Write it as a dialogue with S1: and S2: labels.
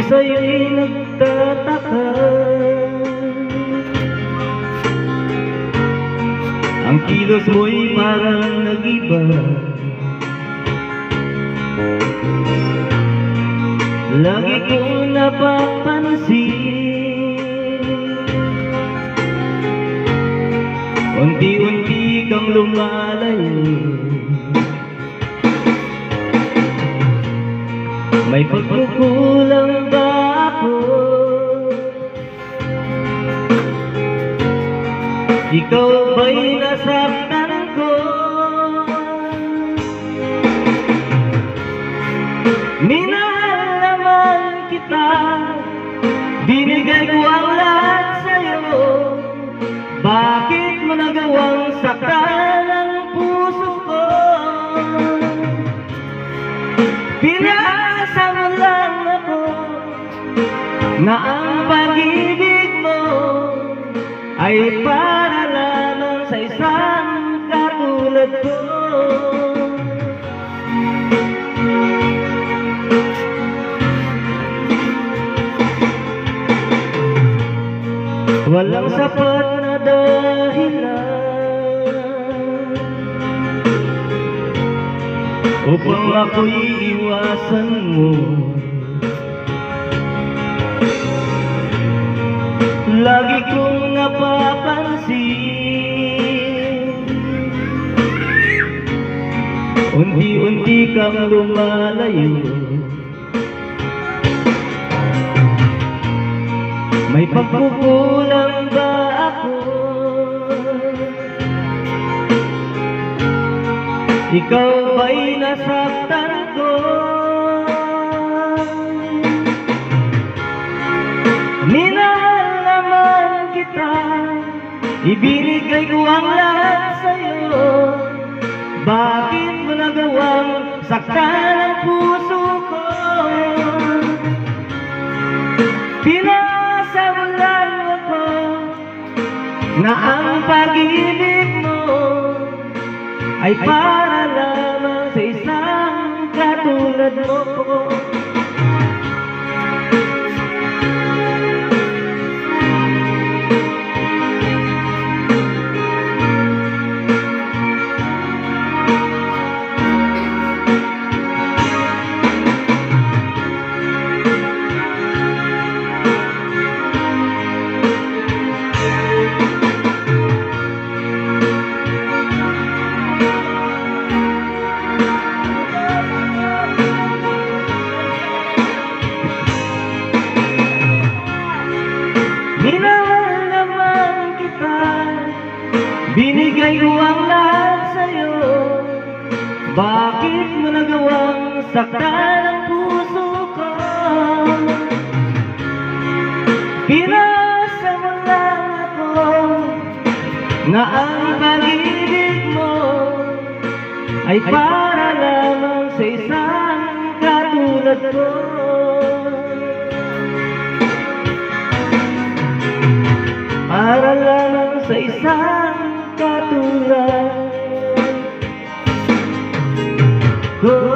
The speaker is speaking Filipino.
S1: sa'yo'y nagtataka. Ang kilos mo'y parang nag-iba. Lagi kong napapansin, unti-unti kang lumalayo. May pagkukulang ba ako? Ikaw ba'y nasaktan ko? Minahal naman kita, binigay ko ang lahat sa'yo. Bakit mo nagawang saktan ang puso ko? Pinasa mo lang ako na ang pag-ibig mo ay para lamang sa isang katulad ko. Walang sapat na dahilan upang ako'y iwasan mo. Lagi kong napapansin, unti-unti kang lumalayo. May pagkukulang ba ako? Ikaw ba'y nasaktan ko? Minahal naman kita, ibinigay ko ang lahat sa'yo. Bakit mo nagawang saktan ang puso ko? Pinasa mo lang ako na ang pag-ibig mo ay para lamang sa isang katulad mo. Minahal naman kita, binigay ko ang lahat sa'yo. Bakit mo nagawang saktan ang puso ko? Pinasa mo lang ako na ang pag-ibig mo ay para lamang sa isang katulad ko. Para lamang sa isang katulad ko.